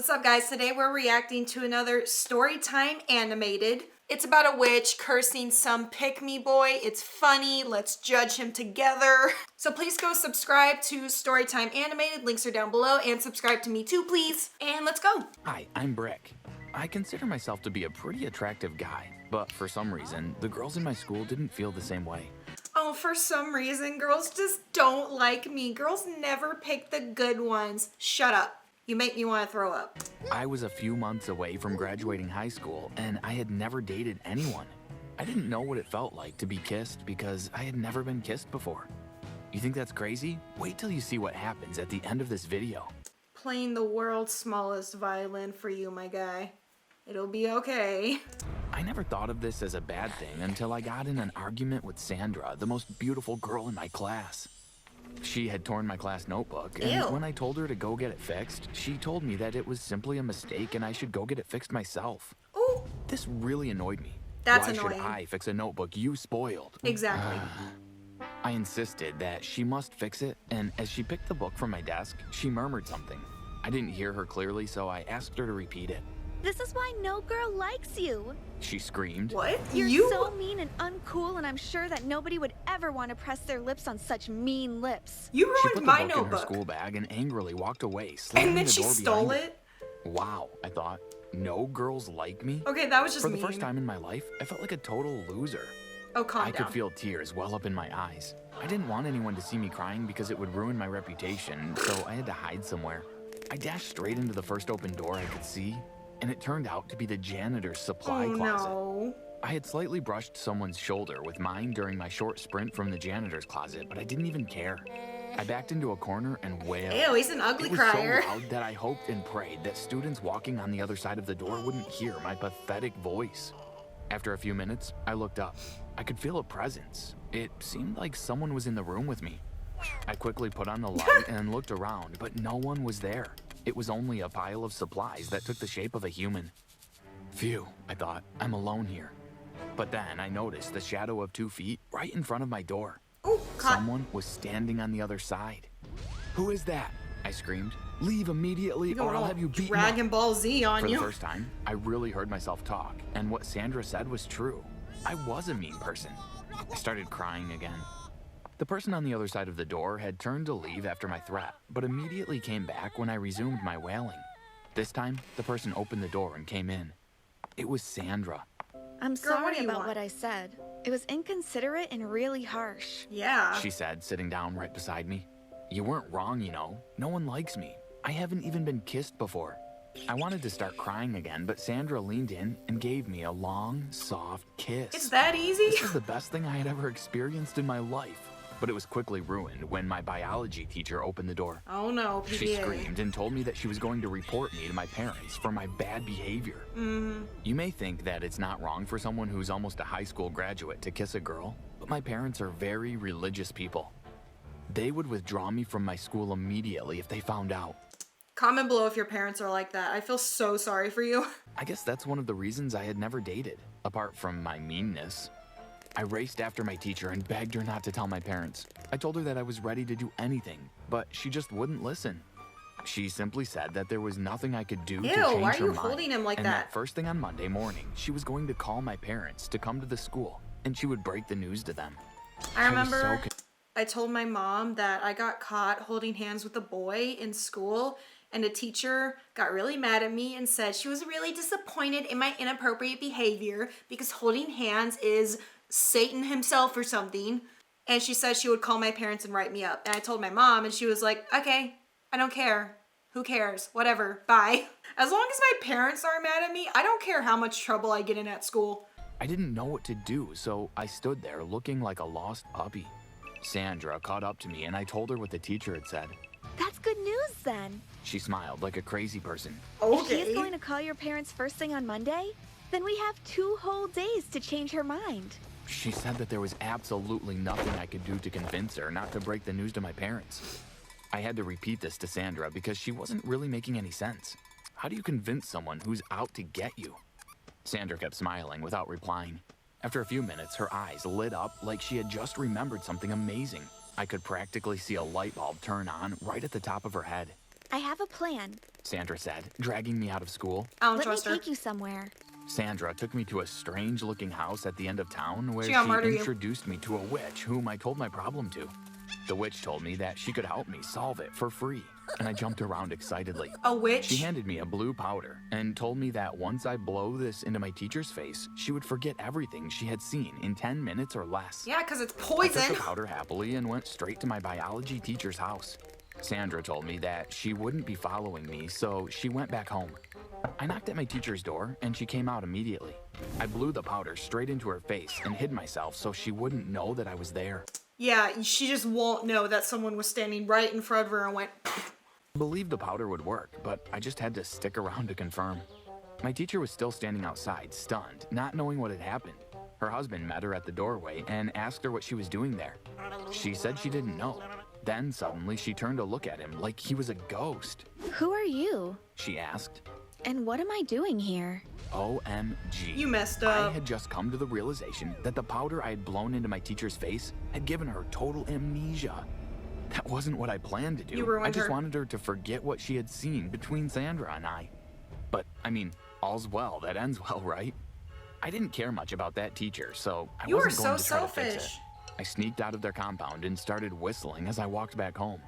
What's up, guys? Today we're reacting to another Storytime animated. It's about a witch cursing some pick-me boy. It's funny. Let's judge him together. So please go subscribe to Storytime Animated. Links are down below. And subscribe to me too, please. And let's go. Hi, I'm Brick. I consider myself to be a pretty attractive guy, but for some reason, the girls in my school didn't feel the same way. Oh, for some reason, girls just don't like me. Girls never pick the good ones. Shut up. You make me want to throw up. I was a few months away from graduating high school, and I had never dated anyone. I didn't know what it felt like to be kissed because I had never been kissed before. You think that's crazy? Wait till you see what happens at the end of this video. Playing the world's smallest violin for you, my guy. It'll be okay. I never thought of this as a bad thing until I got in an argument with Sandra, the most beautiful girl in my class. She had torn my class notebook, and Ew. when I told her to go get it fixed, she told me that it was simply a mistake and I should go get it fixed myself. Ooh, This really annoyed me. That's Why annoying. should I fix a notebook you spoiled? exactly. I insisted that she must fix it, and as she picked the book from my desk, she murmured something. I didn't hear her clearly, so I asked her to repeat it. This is why no girl likes you. She screamed. What? You're You? so mean and uncool, and I'm sure that nobody would ever want to press their lips on such mean lips. You She ruined put the my book in her notebook. school bag and angrily walked away, slamming And then the she door stole behind her. it? Wow, I thought. No girls like me? Okay, that was just For the mean. first time in my life, I felt like a total loser. Oh, calm I down. could feel tears well up in my eyes. I didn't want anyone to see me crying because it would ruin my reputation, so I had to hide somewhere. I dashed straight into the first open door I could see, and it turned out to be the janitor's supply Oh, closet. no. I had slightly brushed someone's shoulder with mine during my short sprint from the janitor's closet, but I didn't even care. I backed into a corner and wailed. Ew, he's an ugly It was crier. so loud that I hoped and prayed that students walking on the other side of the door wouldn't hear my pathetic voice. After a few minutes, I looked up. I could feel a presence. It seemed like someone was in the room with me. I quickly put on the light and looked around, but no one was there. It was only a pile of supplies that took the shape of a human. Phew, I thought, I'm alone here. But then I noticed the shadow of 2 feet right in front of my door. Oh, caught. Someone was standing on the other side. Who is that? I screamed. Leave immediately or I'll have you beaten up. Dragon Ball Z on For the you. first time, I really heard myself talk, and what Sandra said was true. I was a mean person. I started crying again. The person on the other side of the door had turned to leave after my threat, but immediately came back when I resumed my wailing. This time, the person opened the door and came in. It was Sandra. I'm Girl, what sorry do you about want? what I said. It was inconsiderate and really harsh. Yeah. She said, sitting down right beside me. You weren't wrong, you know. No one likes me. I haven't even been kissed before. I wanted to start crying again, but Sandra leaned in and gave me a long, soft kiss. It's that easy? This was the best thing I had ever experienced in my life. But it was quickly ruined when my biology teacher opened the door. Oh no, PBA. She screamed and told me that she was going to report me to my parents for my bad behavior. You may think that it's not wrong for someone who's almost a high school graduate to kiss a girl, but my parents are very religious people. They would withdraw me from my school immediately if they found out. Comment below if your parents are like that. I feel so sorry for you. I guess that's one of the reasons I had never dated, apart from my meanness. I raced after my teacher and begged her not to tell my parents. I told her that I was ready to do anything, but she just wouldn't listen. She simply said that there was nothing I could do to Ew, change why are her you mind, holding him like and that? first thing on Monday morning, she was going to call my parents to come to the school, and she would break the news to them. I was so remember I told my mom that I got caught holding hands with a boy in school, and a teacher got really mad at me and said she was really disappointed in my inappropriate behavior because holding hands is Satan himself or something. And she said she would call my parents and write me up. And I told my mom, and she was like, okay, I don't care. Who cares? Whatever. Bye. As long as my parents aren't mad at me, I don't care how much trouble I get in at school. I didn't know what to do, so I stood there looking like a lost puppy. Sandra caught up to me and I told her what the teacher had said. That's good news then. She smiled like a crazy person. If she Okay. is going to call your parents first thing on Monday, then we have 2 whole days to change her mind. She said that there was absolutely nothing I could do to convince her not to break the news to my parents. I had to repeat this to Sandra because she wasn't really making any sense. How do you convince someone who's out to get you? Sandra kept smiling without replying. After a few minutes, her eyes lit up like she had just remembered something amazing. I could practically see a light bulb turn on right at the top of her head. I have a plan. Sandra said, dragging me out of school. I don't Let me trust her. take you somewhere. Sandra took me to a strange-looking house at the end of town where She she gonna murder you. introduced me to a witch whom I told my problem to. The witch told me that she could help me solve it for free, and I jumped around excitedly. A witch? She handed me a blue powder and told me that once I blow this into my teacher's face, she would forget everything she had seen in 10 minutes or less. Yeah, because it's I poison. took the powder happily and went straight to my biology teacher's house. Sandra told me that she wouldn't be following me, so she went back home. I knocked at my teacher's door, and she came out immediately. I blew the powder straight into her face and hid myself so she wouldn't know that I was there. Yeah, she just won't know that someone was standing right in front of her and went, I believed the powder would work, but I just had to stick around to confirm. My teacher was still standing outside, stunned, not knowing what had happened. Her husband met her at the doorway and asked her what she was doing there. She said she didn't know. Then suddenly she turned to look at him like he was a ghost. Who are you? She asked. And what am I doing here? OMG. you messed I up. had just come to the realization that the powder I had blown into my teacher's face had given her total amnesia. That wasn't what I planned to do. You ruined I just her. wanted her to forget what she had seen between Sandra and I. But, I mean, all's well that ends well, right? I didn't care much about that teacher, so I You were wasn't going so to try to fix it. selfish. I sneaked out of their compound and started whistling as I walked back home.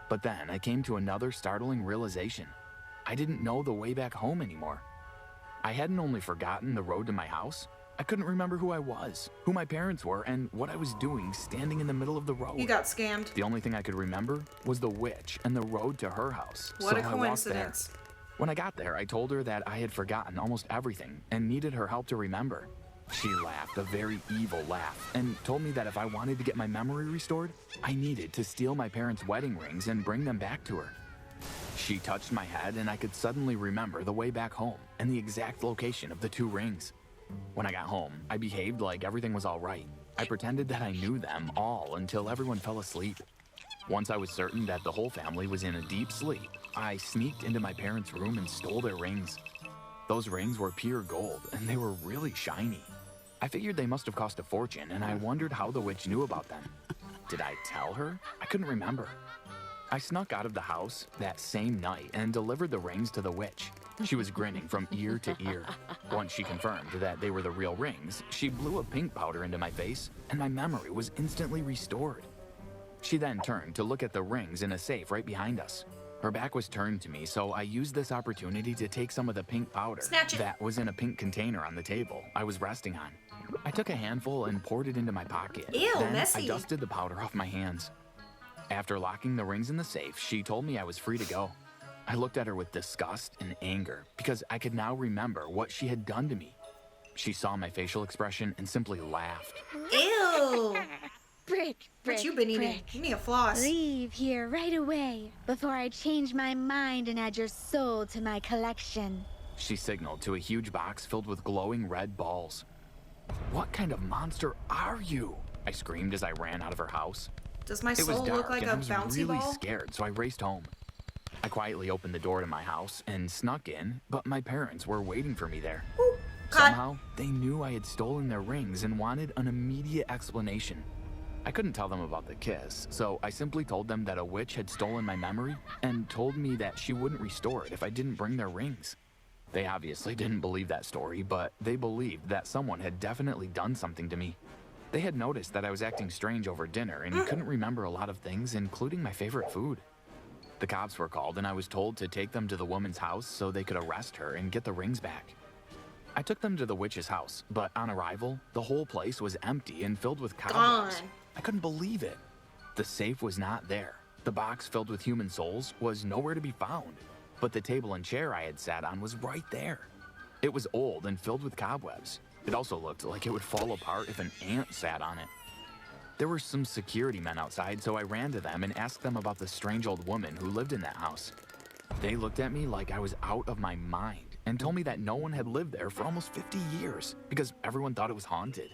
But then I came to another startling realization. I didn't know the way back home anymore. I hadn't only forgotten the road to my house, I couldn't remember who I was, who my parents were, and what I was doing standing in the middle of the road. You got scammed. The only thing I could remember was the witch and the road to her house. What so a I walked there. coincidence. When I got there, I told her that I had forgotten almost everything and needed her help to remember. She laughed a very evil laugh and told me that if I wanted to get my memory restored, I needed to steal my parents' wedding rings and bring them back to her. She touched my head and I could suddenly remember the way back home and the exact location of the 2 rings. When I got home, I behaved like everything was all right. I pretended that I knew them all until everyone fell asleep. Once I was certain that the whole family was in a deep sleep, I sneaked into my parents' room and stole their rings. Those rings were pure gold and they were really shiny. I figured they must have cost a fortune and I wondered how the witch knew about them. Did I tell her? I couldn't remember. I snuck out of the house that same night and delivered the rings to the witch. She was grinning from ear to ear. Once she confirmed that they were the real rings, she blew a pink powder into my face, and my memory was instantly restored. She then turned to look at the rings in a safe right behind us. Her back was turned to me, so I used this opportunity to take some of the pink powder Snatch it. that was in a pink container on the table I was resting on. I took a handful and poured it into my pocket. Ew, then messy. I dusted the powder off my hands. After locking the rings in the safe, she told me I was free to go. I looked at her with disgust and anger because I could now remember what she had done to me. She saw my facial expression and simply laughed. Ew. Brick, What you been eating? brick. You need a floss. Leave here right away before I change my mind and add your soul to my collection. She signaled to a huge box filled with glowing red balls. What kind of monster are you? I screamed as I ran out of her house. Does my It was soul dark look like and a I was bouncy really ball? scared, so I raced home. I quietly opened the door to my house and snuck in, but my parents were waiting for me there. Ooh, cut. Somehow, they knew I had stolen their rings and wanted an immediate explanation. I couldn't tell them about the kiss, so I simply told them that a witch had stolen my memory and told me that she wouldn't restore it if I didn't bring their rings. They obviously didn't believe that story, but they believed that someone had definitely done something to me. They had noticed that I was acting strange over dinner and couldn't remember a lot of things, including my favorite food. The cops were called and I was told to take them to the woman's house so they could arrest her and get the rings back. I took them to the witch's house, but on arrival, the whole place was empty and filled with cobwebs. Gone. I couldn't believe it. The safe was not there. The box filled with human souls was nowhere to be found, but the table and chair I had sat on was right there. It was old and filled with cobwebs. It also looked like it would fall apart if an ant sat on it. There were some security men outside, so I ran to them and asked them about the strange old woman who lived in that house. They looked at me like I was out of my mind and told me that no one had lived there for almost 50 years because everyone thought it was haunted.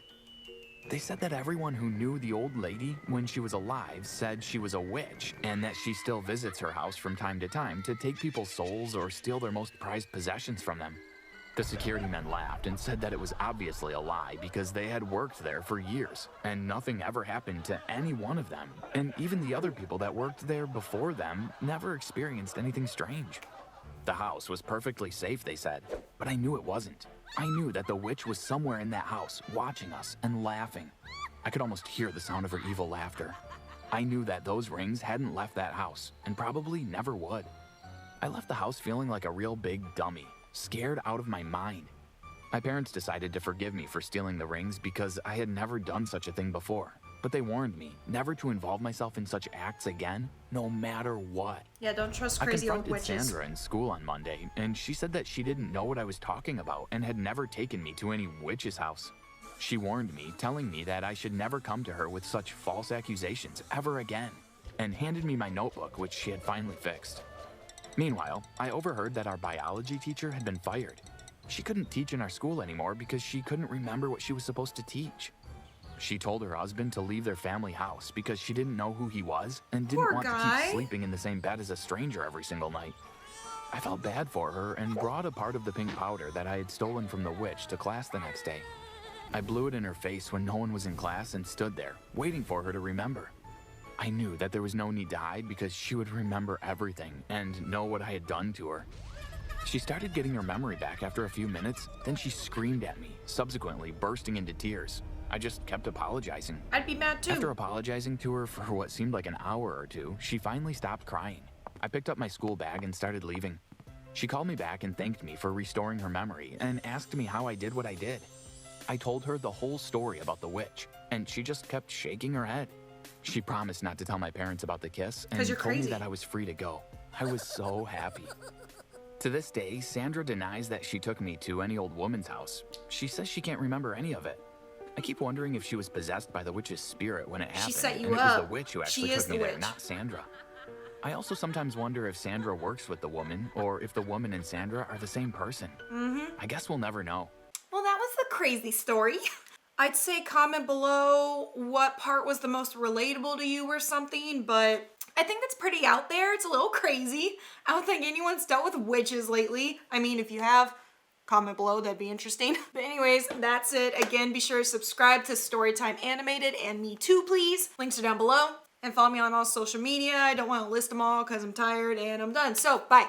They said that everyone who knew the old lady when she was alive said she was a witch and that she still visits her house from time to time to take people's souls or steal their most prized possessions from them. The security men laughed and said that it was obviously a lie because they had worked there for years and nothing ever happened to any one of them. And even the other people that worked there before them never experienced anything strange. The house was perfectly safe, they said, but I knew it wasn't. I knew that the witch was somewhere in that house watching us and laughing. I could almost hear the sound of her evil laughter. I knew that those rings hadn't left that house and probably never would. I left the house feeling like a real big dummy, scared out of my mind. My parents decided to forgive me for stealing the rings because I had never done such a thing before. But they warned me never to involve myself in such acts again, no matter what. Yeah, don't trust I crazy old confronted witches. Sandra in school on Monday, and she said that she didn't know what I was talking about and had never taken me to any witch's house. She warned me, telling me that I should never come to her with such false accusations ever again, and handed me my notebook, which she had finally fixed. Meanwhile, I overheard that our biology teacher had been fired. She couldn't teach in our school anymore because she couldn't remember what she was supposed to teach. She told her husband to leave their family house because she didn't know who he was and didn't Poor want to guy. keep sleeping in the same bed as a stranger every single night. I felt bad for her and brought a part of the pink powder that I had stolen from the witch to class the next day. I blew it in her face when no one was in class and stood there, waiting for her to remember. I knew that there was no need to hide because she would remember everything and know what I had done to her. She started getting her memory back after a few minutes, then she screamed at me, subsequently bursting into tears. I just kept apologizing. I'd be mad too. After apologizing to her for what seemed like an hour or two, she finally stopped crying. I picked up my school bag and started leaving. She called me back and thanked me for restoring her memory and asked me how I did what I did. I told her the whole story about the witch, and she just kept shaking her head. She promised not to tell my parents about the kiss and 'Cause you're told me crazy. that I was free to go. I was so happy. To this day, Sandra denies that she took me to any old woman's house. She says she can't remember any of it. I keep wondering if she was possessed by the witch's spirit when it happened. set you and it was up. the witch who She actually is took me the there, witch. not Sandra. I also sometimes wonder if Sandra works with the woman or if the woman and Sandra are the same person. I guess we'll never know. Well, that was the crazy story. I'd say comment below what part was the most relatable to you or something, but I think that's pretty out there. It's a little crazy. I don't think anyone's dealt with witches lately. I mean, if you have, comment below, that'd be interesting. But anyways, that's it. Again, be sure to subscribe to Storytime Animated and me too, please. Links are down below. And follow me on all social media. I don't want to list them all because I'm tired and I'm done. So, bye.